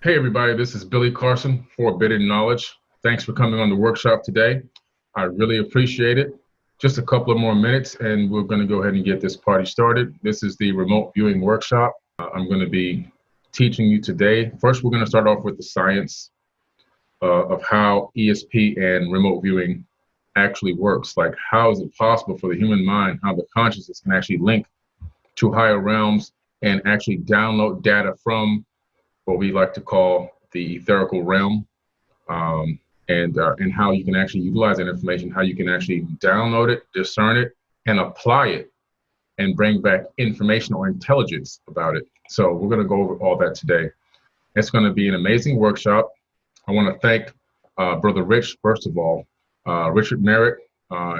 Hey everybody, this is Billy Carson, Forbidden Knowledge. Thanks for coming on the workshop today. I really appreciate it. Just a couple of more minutes and we're going to go ahead and get this party started. This is the remote viewing workshop. I'm going to be teaching you today. First, we're going to start off with the science of how ESP and remote viewing actually works. Like, how is it possible for the human mind, how the consciousness can actually link to higher realms and actually download data from what we like to call the etherical realm, and how you can actually utilize that information, how you can actually download it, discern it, and apply it, and bring back information or intelligence about it. So we're going to go over all that today. It's going to be an amazing workshop. I want to thank Brother Rich, first of all, Richard Merritt.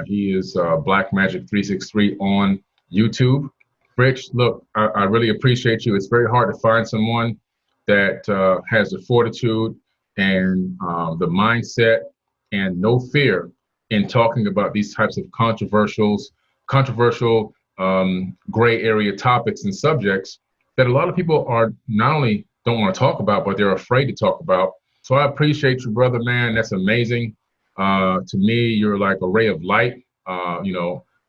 He is Black Magic 363 on YouTube. Rich, look, I really appreciate you. It's very hard to find someone that has the fortitude and the mindset and no fear in talking about these types of controversial gray area topics and subjects that a lot of people are not only don't want to talk about, but they're afraid to talk about. So I appreciate you, brother, man. That's amazing. To me, you're like a ray of light,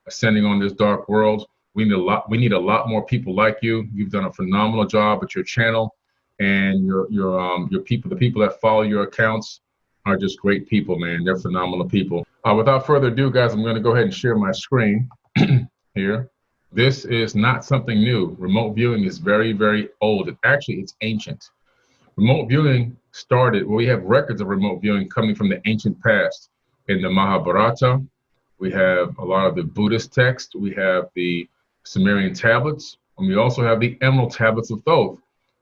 ascending on this dark world. We need a lot more people like you. You've done a phenomenal job at your channel. And your people, the people that follow your accounts are just great people, man. They're phenomenal people. Without further ado, guys, I'm going to go ahead and share my screen here. This is not something new. Remote viewing is very, very old. It's ancient. Remote viewing started, we have records of remote viewing coming from the ancient past. In the Mahabharata, we have a lot of the Buddhist texts. We have the Sumerian tablets, and we also have the Emerald tablets of Thoth,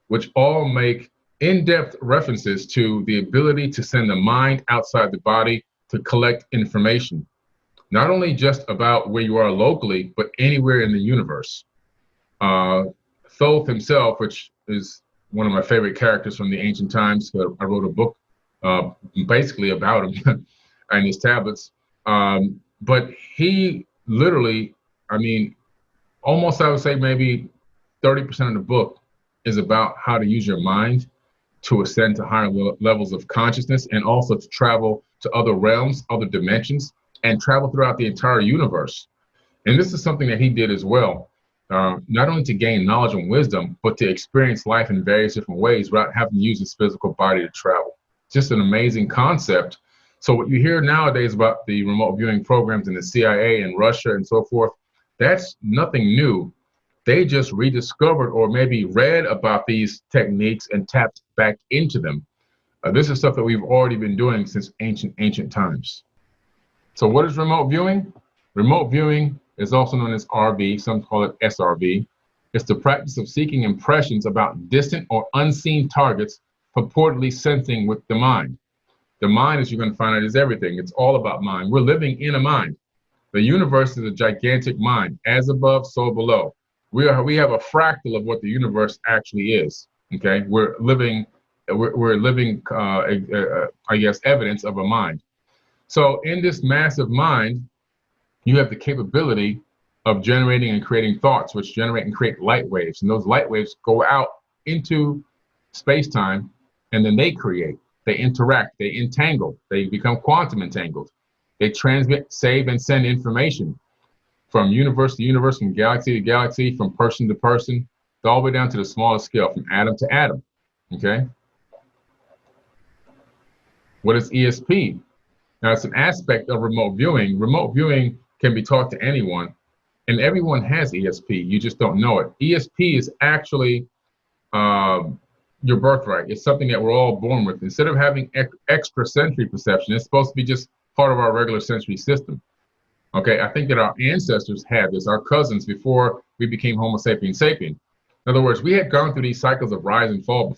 which all make in-depth references to the ability to send the mind outside the body to collect information, not only just about where you are locally, but anywhere in the universe. Thoth himself, which is one of my favorite characters from the ancient times, I wrote a book basically about him and his tablets, but he literally, almost I would say maybe 30% of the book is about how to use your mind to ascend to higher levels of consciousness, and also to travel to other realms, other dimensions, and travel throughout the entire universe. And this is something that he did as well, not only to gain knowledge and wisdom, but to experience life in various different ways without having to use his physical body to travel. Just an amazing concept. So what you hear nowadays about the remote viewing programs in the CIA and Russia and so forth, that's nothing new. They just rediscovered or maybe read about these techniques and tapped back into them. This is stuff that we've already been doing since ancient times. So what is remote viewing? Remote viewing is also known as RV, some call it SRV. It's the practice of seeking impressions about distant or unseen targets, purportedly sensing with the mind. The mind, as you're going to find out, is everything. It's all about mind. We're living in a mind. The universe is a gigantic mind, as above, so below. We have a fractal of what the universe actually is. Okay, we're living, I guess, evidence of a mind. So in this massive mind, you have the capability of generating and creating thoughts, which generate and create light waves, and those light waves go out into space-time, and then they create, they interact, they entangle, they become quantum entangled. They transmit, save, and send information from universe to universe, from galaxy to galaxy, from person to person, all the way down to the smallest scale, from atom to atom, okay? What is ESP? Now, it's an aspect of remote viewing. Remote viewing can be taught to anyone, and everyone has ESP. You just don't know it. ESP is actually your birthright. It's something that we're all born with. Instead of having extra sensory perception, it's supposed to be just part of our regular sensory system. Okay, I think that our ancestors had this, our cousins, before we became Homo sapiens sapien. In other words, we had gone through these cycles of rise and fall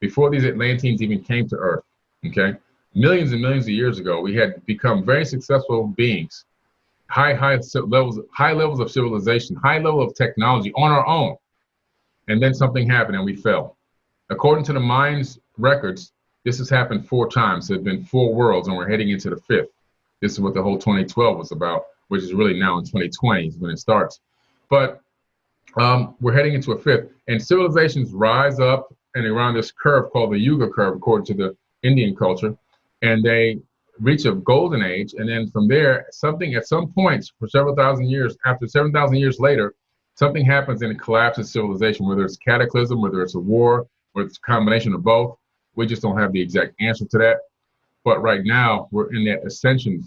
before these Atlanteans even came to Earth. Okay, millions and millions of years ago, we had become very successful beings, high levels of civilization, high level of technology on our own. And then something happened and we fell. According to the mind's records, this has happened 4 times. There have been 4 worlds, and we're heading into the 5th. This is what the whole 2012 was about, which is really now in 2020 is when it starts. But we're heading into a 5th, and civilizations rise up and around this curve called the Yuga curve, according to the Indian culture, and they reach a golden age, and then from there, something at some point for several thousand years, after 7,000 years later, something happens and it collapses civilization, whether it's cataclysm, whether it's a war, or it's a combination of both. We just don't have the exact answer to that. But right now, we're in that ascension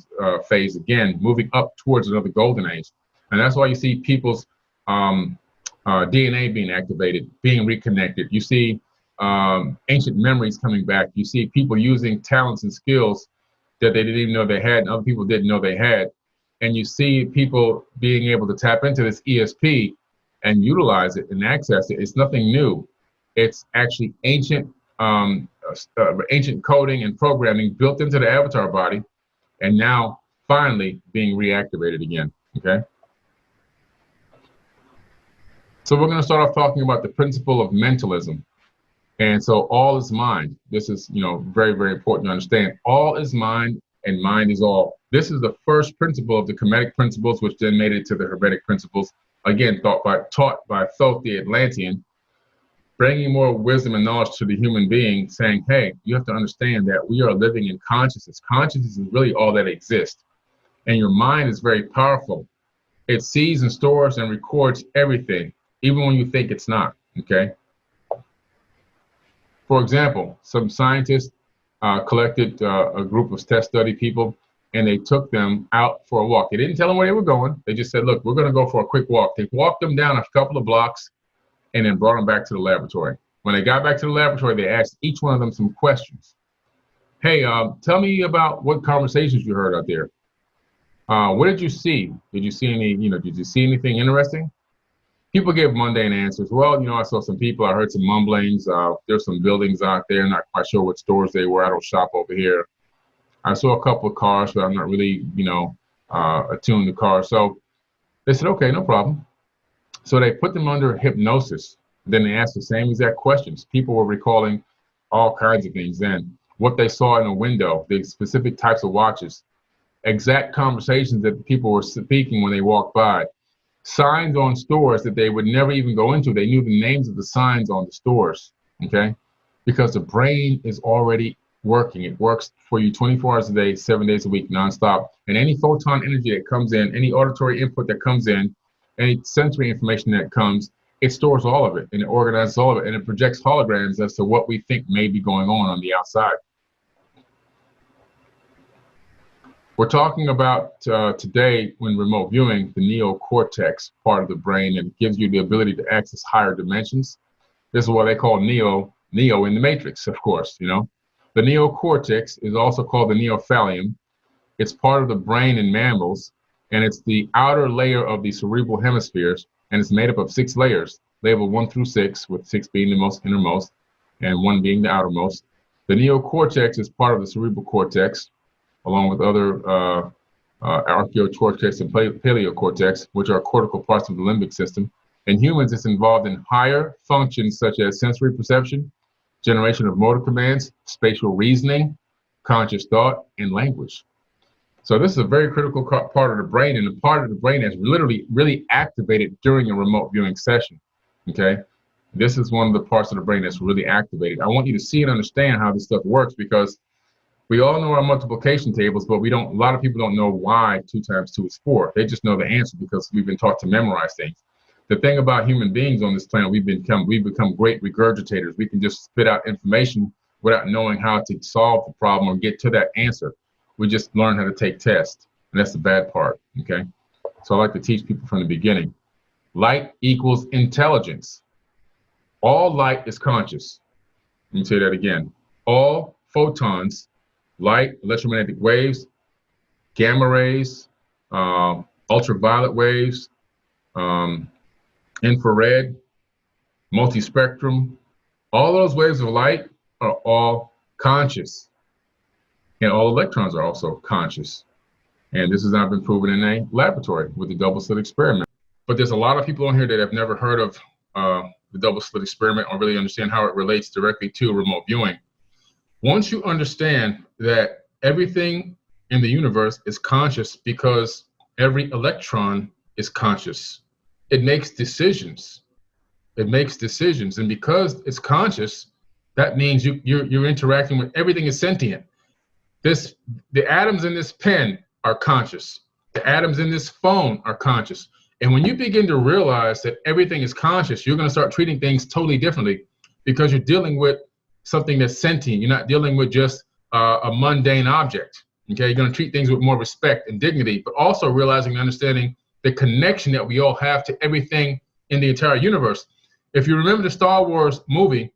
phase again, moving up towards another golden age. And that's why you see people's DNA being activated, being reconnected. You see ancient memories coming back. You see people using talents and skills that they didn't even know they had, and other people didn't know they had. And you see people being able to tap into this ESP and utilize it and access it. It's nothing new. It's actually ancient coding and programming built into the avatar body, and now finally being reactivated again. Okay. So we're going to start off talking about the principle of mentalism. And so all is mind. This is, very, very important to understand. All is mind and mind is all. This is the first principle of the Kemetic principles, which then made it to the Hermetic principles. Again, taught by Thoth the Atlantean, bringing more wisdom and knowledge to the human being, saying, hey, you have to understand that we are living in consciousness. Consciousness is really all that exists. And your mind is very powerful. It sees and stores and records everything, even when you think it's not, okay? For example, some scientists collected a group of test study people, and they took them out for a walk. They didn't tell them where they were going. They just said, look, we're going to go for a quick walk. They walked them down a couple of blocks and then brought them back to the laboratory. When they got back to the laboratory, they asked each one of them some questions. Hey, tell me about what conversations you heard out there. What did you see? Did you see any, did you see anything interesting? People give mundane answers. Well, I saw some people, I heard some mumblings. There's some buildings out there, not quite sure what stores they were. I don't shop over here. I saw a couple of cars, but I'm not really, attuned to cars. So they said, okay, no problem. So they put them under hypnosis. Then they asked the same exact questions. People were recalling all kinds of things then. What they saw in a window, the specific types of watches, exact conversations that people were speaking when they walked by. Signs on stores that they would never even go into. They knew the names of the signs on the stores, okay? Because the brain is already working. It works for you 24 hours a day, 7 days a week, nonstop. And any photon energy that comes in, any auditory input that comes in, any sensory information that comes, it stores all of it and it organizes all of it and it projects holograms as to what we think may be going on the outside. We're talking about today, when remote viewing, the neocortex part of the brain, and it gives you the ability to access higher dimensions. This is what they call Neo in the Matrix, of course, The neocortex is also called the neophallium. It's part of the brain in mammals, and it's the outer layer of the cerebral hemispheres, and it's made up of 6 layers, labeled 1 through 6, with 6 being the most innermost and 1 being the outermost. The neocortex is part of the cerebral cortex, along with other archaeocortex and paleocortex, which are cortical parts of the limbic system. In humans, it's involved in higher functions such as sensory perception, generation of motor commands, spatial reasoning, conscious thought, and language. So this is a very critical part of the brain, and the part of the brain that's literally really activated during a remote viewing session, okay? This is one of the parts of the brain that's really activated. I want you to see and understand how this stuff works, because we all know our multiplication tables, but a lot of people don't know why 2 times 2 is 4. They just know the answer because we've been taught to memorize things. The thing about human beings on this planet, we've become great regurgitators. We can just spit out information without knowing how to solve the problem or get to that answer. We just learn how to take tests, and that's the bad part, okay? So I like to teach people from the beginning. Light equals intelligence. All light is conscious. Let me say that again. All photons, light, electromagnetic waves, gamma rays, ultraviolet waves, infrared, multispectrum, all those waves of light are all conscious. And all electrons are also conscious. And this has now been proven in a laboratory with the double slit experiment. But there's a lot of people on here that have never heard of the double slit experiment or really understand how it relates directly to remote viewing. Once you understand that everything in the universe is conscious because every electron is conscious, it makes decisions. And because it's conscious, That means you're interacting with everything is sentient. The atoms in this pen are conscious. The atoms in this phone are conscious. And when you begin to realize that everything is conscious, you're going to start treating things totally differently, because you're dealing with something that's sentient. You're not dealing with just a mundane object. Okay, you're going to treat things with more respect and dignity, but also realizing and understanding the connection that we all have to everything in the entire universe. If you remember the Star Wars movie,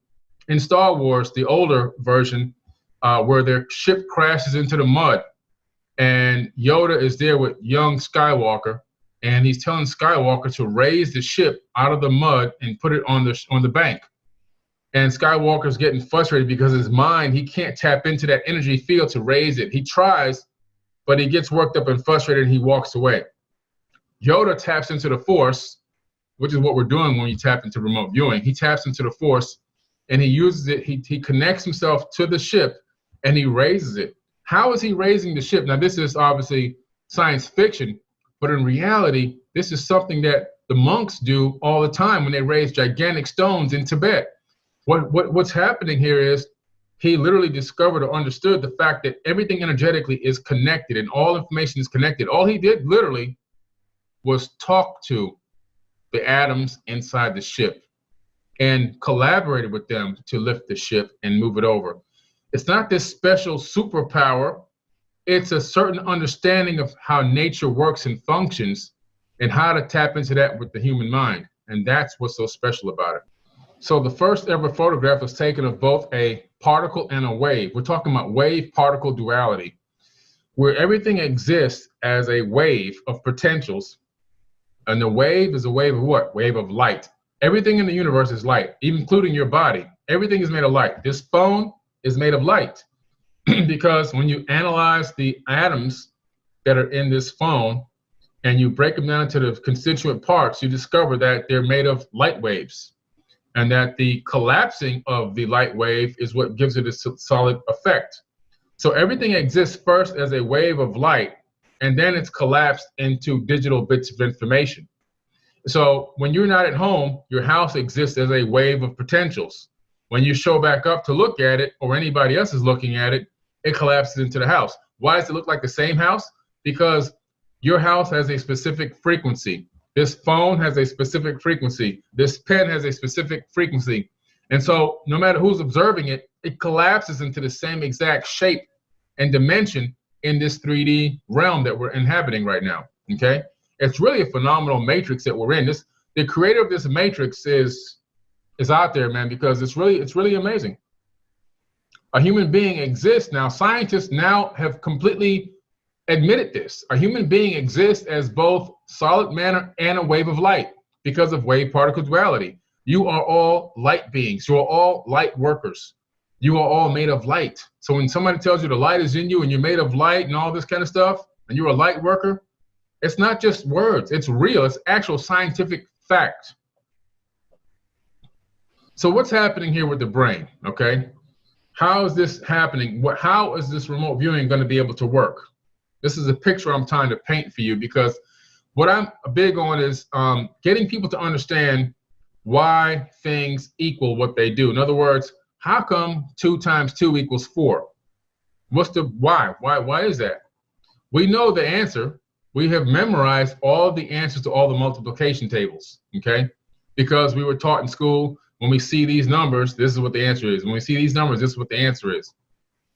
in Star Wars, the older version, where their ship crashes into the mud, and Yoda is there with young Skywalker, and he's telling Skywalker to raise the ship out of the mud and put it on the bank. And Skywalker's getting frustrated because his mind, he can't tap into that energy field to raise it. He tries, but he gets worked up and frustrated, and he walks away. Yoda taps into the Force, which is what we're doing when you tap into remote viewing. He taps into the Force, and he uses it. He connects himself to the ship, and he raises it. How is he raising the ship? Now, this is obviously science fiction, but in reality, this is something that the monks do all the time when they raise gigantic stones in Tibet. What's happening here is he literally discovered or understood the fact that everything energetically is connected and all information is connected. All he did literally was talk to the atoms inside the ship and collaborated with them to lift the ship and move it over. It's not this special superpower. It's a certain understanding of how nature works and functions and how to tap into that with the human mind. And that's what's so special about it. So the first ever photograph was taken of both a particle and a wave. We're talking about wave-particle duality, where everything exists as a wave of potentials. And the wave is a wave of what? Wave of light. Everything in the universe is light, including your body. Everything is made of light. This phone is made of light because when you analyze the atoms that are in this phone and you break them down to the constituent parts, you discover that they're made of light waves, and that the collapsing of the light wave is what gives it a solid effect. So everything exists first as a wave of light, and then it's collapsed into digital bits of information. So when you're not at home, your house exists as a wave of potentials. When you show back up to look at it, or anybody else is looking at it, it collapses into the house. Why does it look like the same house? Because your house has a specific frequency. This phone has a specific frequency. This pen has a specific frequency. And so no matter who's observing it, it collapses into the same exact shape and dimension in this 3D realm that we're inhabiting right now, okay? It's really a phenomenal matrix that we're in. The creator of this matrix is out there, man, because it's really amazing. A human being exists now. Scientists now have completely admitted this. A human being exists as both solid matter and a wave of light because of wave-particle duality. You are all light beings. You are all light workers. You are all made of light. So when somebody tells you the light is in you and you're made of light and all this kind of stuff, and you're a light worker, it's not just words. It's real. It's actual scientific fact. So what's happening here with the brain, okay? How is this happening? How is this remote viewing going to be able to work? This is a picture I'm trying to paint for you, because what I'm big on is getting people to understand why things equal what they do. In other words, how come 2 times 2 equals 4? What's the why? Why is that? We know the answer. We have memorized all the answers to all the multiplication tables, okay? Because we were taught in school, when we see these numbers, this is what the answer is. When we see these numbers, this is what the answer is.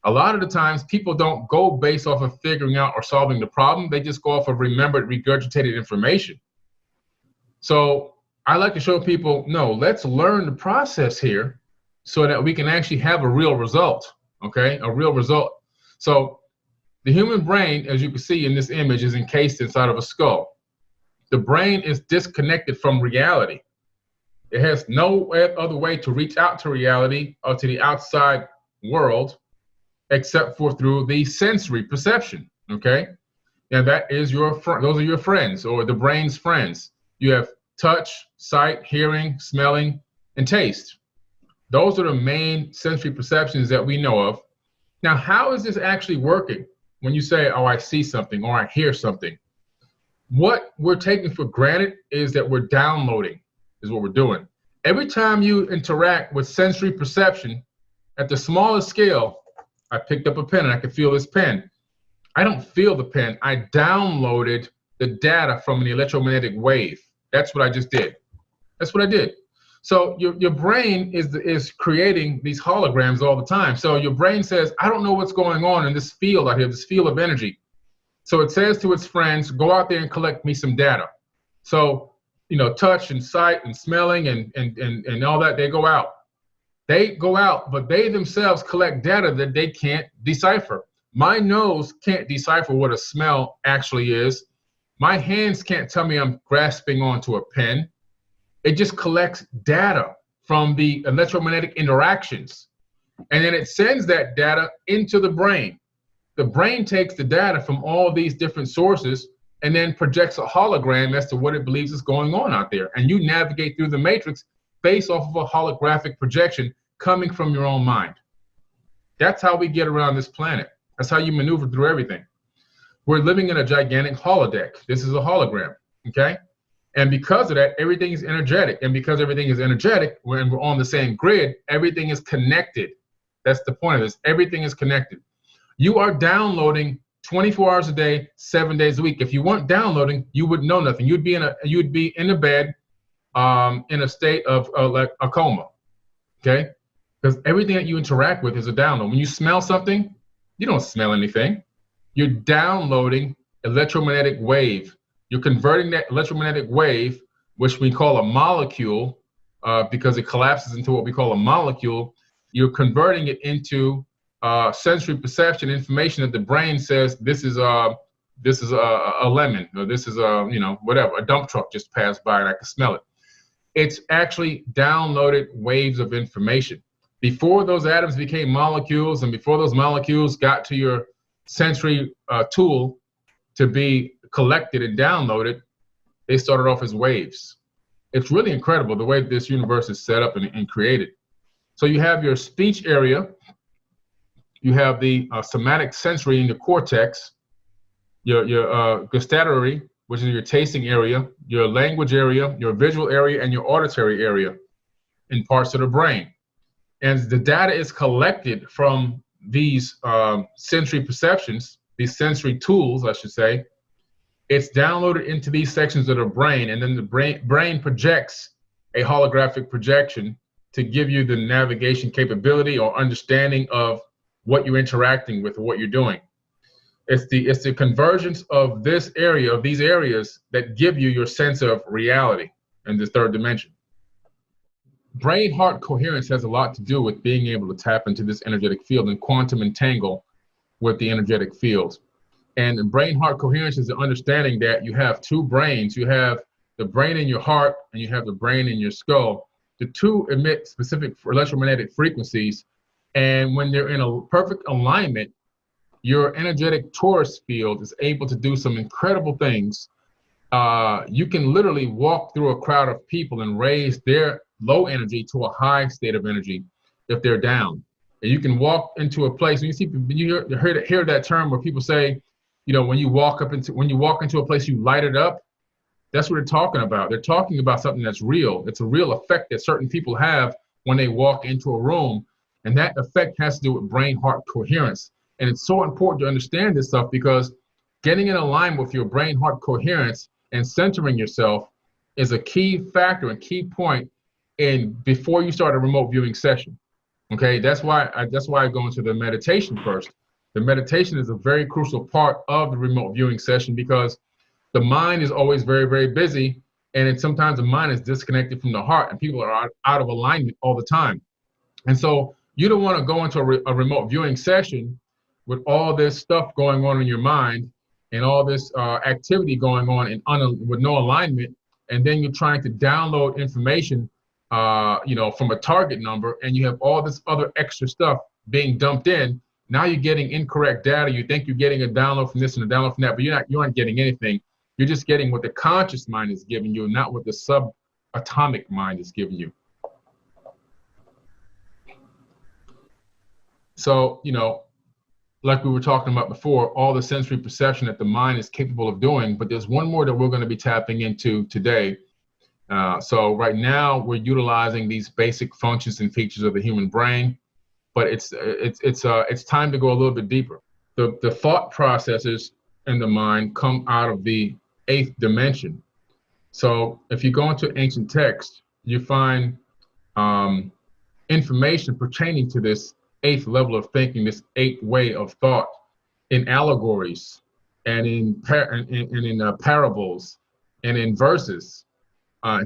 A lot of the times, people don't go based off of figuring out or solving the problem. They just go off of remembered, regurgitated information. So I like to show people, no, let's learn the process here so that we can actually have a real result, okay? A real result. So the human brain, as you can see in this image, is encased inside of a skull. The brain is disconnected from reality. It has no other way to reach out to reality or to the outside world except for through the sensory perception, okay? And that is those are your friends, or the brain's friends. You have touch, sight, hearing, smelling, and taste. Those are the main sensory perceptions that we know of. Now, how is this actually working? When you say, oh, I see something or I hear something, what we're taking for granted is that we're downloading, is what we're doing. Every time you interact with sensory perception, At the smallest scale, I picked up a pen and I could feel this pen. I don't feel the pen. I downloaded the data from an electromagnetic wave. That's what I just did. That's what I did. So your brain is creating these holograms all the time. So your brain says, I don't know what's going on in this field out here, this field of energy. So it says to its friends, go out there and collect me some data. So, you know, touch and sight and smelling and all that, they go out. They go out, but they themselves collect data that they can't decipher. My nose can't decipher what a smell actually is. My hands can't tell me I'm grasping onto a pen. It just collects data from the electromagnetic interactions. And then it sends that data into the brain. The brain takes the data from all these different sources and then projects a hologram as to what it believes is going on out there. And you navigate through the matrix based off of a holographic projection coming from your own mind. That's how we get around this planet. That's how you maneuver through everything. We're living in a gigantic holodeck. This is a hologram, okay? And because of that, everything is energetic. And because everything is energetic, when we're on the same grid, everything is connected. That's the point of this. Everything is connected. You are downloading 24 hours a day, 7 days a week. If you weren't downloading, you would know nothing. You'd be in a bed in a state of like a coma, okay? Because everything that you interact with is a download. When you smell something, you don't smell anything. You're downloading electromagnetic wave. You're converting that electromagnetic wave, which we call a molecule, because it collapses into what we call a molecule. You're converting it into sensory perception information that the brain says this is a lemon, or this is a, you know, whatever, a dump truck just passed by and I can smell it. It's actually downloaded waves of information. Before those atoms became molecules and before those molecules got to your sensory tool to be collected and downloaded, they started off as waves. It's really incredible the way this universe is set up and created. So you have your speech area, you have the somatic sensory in the cortex, your gustatory, which is your tasting area, your language area, your visual area, and your auditory area in parts of the brain. And the data is collected from these sensory perceptions, these sensory tools, I should say. It's downloaded into these sections of the brain, and then the brain projects a holographic projection to give you the navigation capability or understanding of what you're interacting with or what you're doing. It's the convergence of this area, of these areas, that give you your sense of reality in the third dimension. Brain-heart coherence has a lot to do with being able to tap into this energetic field and quantum entangle with the energetic field. And brain-heart coherence is the understanding that you have two brains. You have the brain in your heart and you have the brain in your skull. The two emit specific electromagnetic frequencies. And when they're in a perfect alignment, your energetic torus field is able to do some incredible things. You can literally walk through a crowd of people and raise their low energy to a high state of energy if they're down. And you can walk into a place, and you hear that term where people say, you know, when you walk into a place, you light it up. That's what they're talking about. They're talking about something that's real. It's a real effect that certain people have when they walk into a room. And that effect has to do with brain-heart coherence. And it's so important to understand this stuff because getting in alignment with your brain-heart coherence and centering yourself is a key factor and key point before you start a remote viewing session. Okay, that's why I go into the meditation first. The meditation is a very crucial part of the remote viewing session because the mind is always very, very busy, and sometimes the mind is disconnected from the heart, and people are out of alignment all the time. And so you don't want to go into a remote viewing session with all this stuff going on in your mind and all this activity going on with no alignment, and then you're trying to download information from a target number, and you have all this other extra stuff being dumped in. Now you're getting incorrect data. You think you're getting a download from this and a download from that, but you aren't getting anything. You're just getting what the conscious mind is giving you, not what the subatomic mind is giving you. So, like we were talking about before, all the sensory perception that the mind is capable of doing, but there's one more that we're going to be tapping into today. So right now we're utilizing these basic functions and features of the human brain. but it's time to go a little bit deeper. The thought processes in the mind come out of the eighth dimension. So if you go into ancient texts, you find information pertaining to this eighth level of thinking, this eighth way of thought, in allegories and in parables and in verses.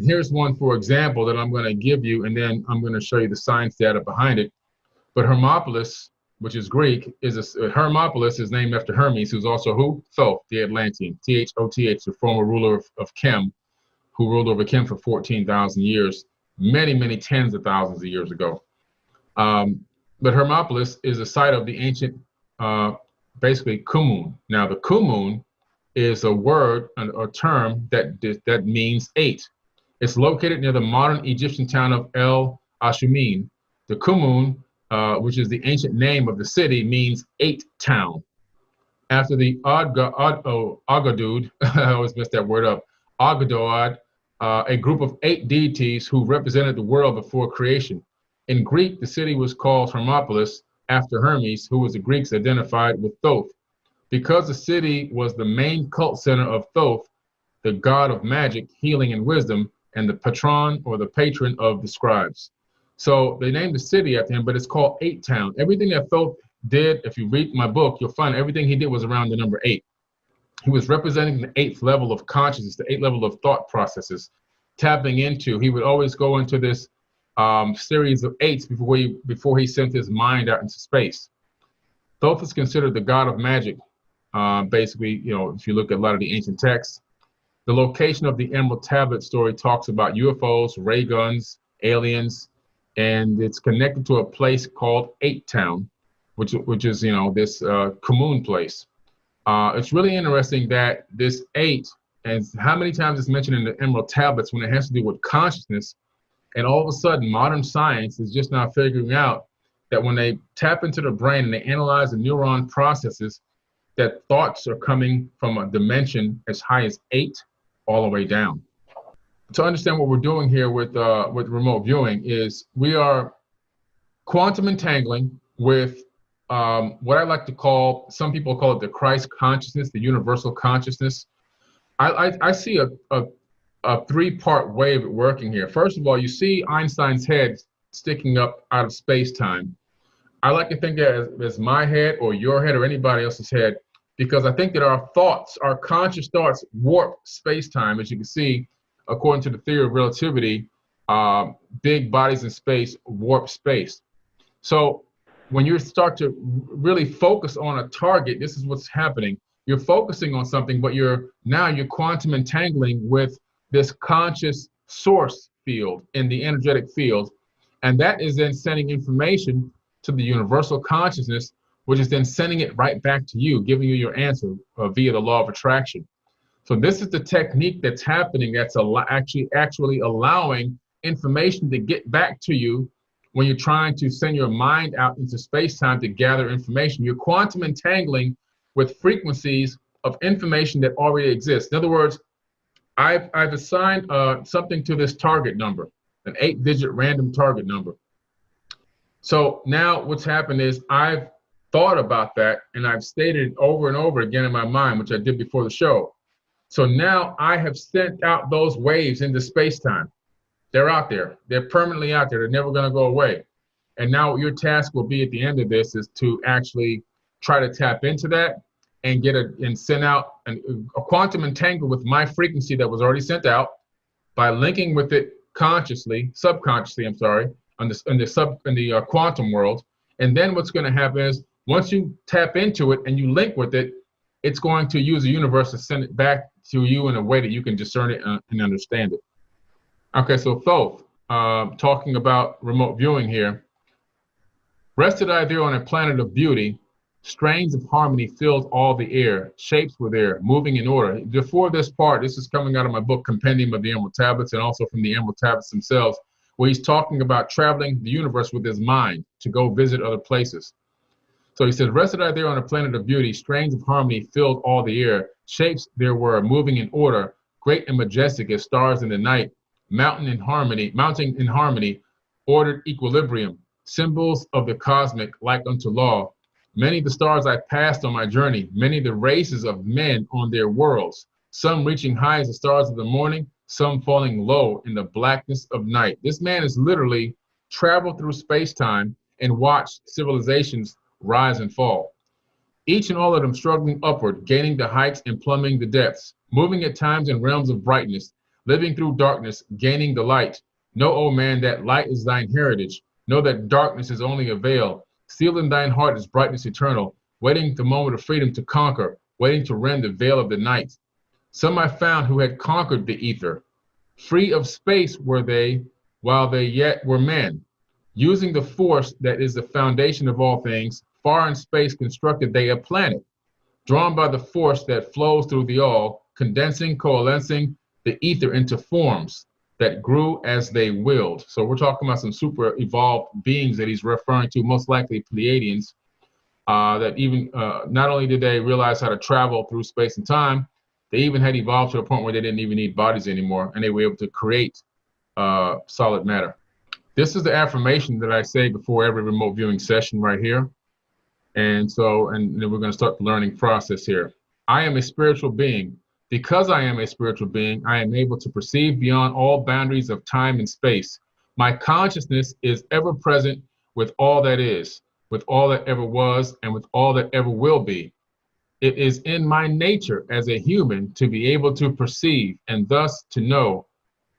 Here's one, for example, that I'm going to give you, and then I'm going to show you the science data behind it. But Hermopolis, which is Greek, Hermopolis is named after Hermes, who's also who? Thoth, the Atlantean, Thoth, the former ruler of Chem, who ruled over Chem for 14,000 years, many, many tens of thousands of years ago. But Hermopolis is a site of the ancient, basically, Kumun. Now, the Kumun is a word, a term that means eight. It's located near the modern Egyptian town of El Ashumin. The Kumun, which is the ancient name of the city, means eight town. After the Ogadud, I always mess that word up, Ogadoad, a group of eight deities who represented the world before creation. In Greek, the city was called Hermopolis after Hermes, who was the Greeks identified with Thoth. Because the city was the main cult center of Thoth, the god of magic, healing, and wisdom, and the patron or the patron of the scribes. So they named the city after him, but it's called Eight Town. Everything that Thoth did, if you read my book, you'll find everything he did was around the number eight. He was representing the eighth level of consciousness, the eighth level of thought processes, tapping into. He would always go into this series of eights before he sent his mind out into space. Thoth is considered the god of magic. Basically, if you look at a lot of the ancient texts, the location of the Emerald Tablet story talks about UFOs, ray guns, aliens, and it's connected to a place called Eight Town, which is this Kumun place. It's really interesting that this eight, and how many times it's mentioned in the Emerald Tablets when it has to do with consciousness, and all of a sudden modern science is just now figuring out that when they tap into the brain and they analyze the neuron processes, that thoughts are coming from a dimension as high as eight all the way down. To understand what we're doing here with remote viewing is we are quantum entangling with what I like to call, some people call it the Christ consciousness, the universal consciousness. I see a three-part way of it working here. First of all, you see Einstein's head sticking up out of space-time. I like to think that as my head or your head or anybody else's head, because I think that our thoughts, our conscious thoughts, warp space-time. As you can see, according to the theory of relativity, big bodies in space warp space. So when you start to really focus on a target, this is what's happening. You're focusing on something, but you're quantum entangling with this conscious source field in the energetic field. And that is then sending information to the universal consciousness, which is then sending it right back to you, giving you your answer via the law of attraction. So this is the technique that's happening, that's actually allowing information to get back to you when you're trying to send your mind out into space-time to gather information. You're quantum entangling with frequencies of information that already exists. In other words, I've assigned something to this target number, an 8-digit random target number. So now what's happened is I've thought about that and I've stated it over and over again in my mind, which I did before the show. So now I have sent out those waves into space-time. They're out there. They're permanently out there. They're never going to go away. And now your task will be at the end of this is to actually try to tap into that and send out a quantum entangle with my frequency that was already sent out by linking with it subconsciously, in the quantum world. And then what's going to happen is once you tap into it and you link with it, it's going to use the universe to send it back to you in a way that you can discern it and understand it. Okay, so Thoth, talking about remote viewing here. Rested I there on a planet of beauty, strains of harmony filled all the air, shapes were there, moving in order. Before this part, this is coming out of my book, Compendium of the Emerald Tablets, and also from the Emerald Tablets themselves, where he's talking about traveling the universe with his mind to go visit other places. So he says, rested I there on a planet of beauty, strains of harmony filled all the air, shapes there were, moving in order, great and majestic as stars in the night, mounting in harmony, ordered equilibrium, symbols of the cosmic, like unto law. Many the stars I passed on my journey, many the races of men on their worlds, some reaching high as the stars of the morning, some falling low in the blackness of night. This man has literally traveled through space-time and watched civilizations rise and fall. Each and all of them struggling upward, gaining the heights and plumbing the depths, moving at times in realms of brightness, living through darkness, gaining the light. Know, O man, that light is thine heritage. Know that darkness is only a veil. Seal in thine heart is brightness eternal, waiting the moment of freedom to conquer, waiting to rend the veil of the night. Some I found who had conquered the ether. Free of space were they, while they yet were men. Using the force that is the foundation of all things, far in space constructed they a planet, drawn by the force that flows through the all, condensing, coalescing the ether into forms that grew as they willed. So we're talking about some super evolved beings that he's referring to, most likely Pleiadians, that even not only did they realize how to travel through space and time, they even had evolved to a point where they didn't even need bodies anymore, and they were able to create solid matter. This is the affirmation that I say before every remote viewing session right here. And then we're going to start the learning process here. I am a spiritual being. Because I am a spiritual being, I am able to perceive beyond all boundaries of time and space. My consciousness is ever present with all that is, with all that ever was, and with all that ever will be. It is in my nature as a human to be able to perceive and thus to know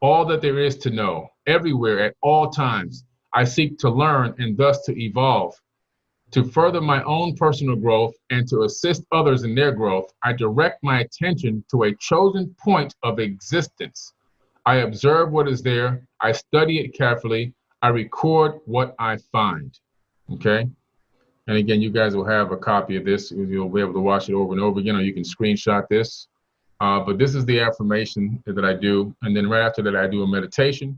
all that there is to know, everywhere, at all times. I seek to learn and thus to evolve. To further my own personal growth and to assist others in their growth, I direct my attention to a chosen point of existence. I observe what is there, I study it carefully, I record what I find. Okay? And again, you guys will have a copy of this. You'll be able to watch it over and over again, or you can screenshot this. But this is the affirmation that I do. And then right after that, I do a meditation.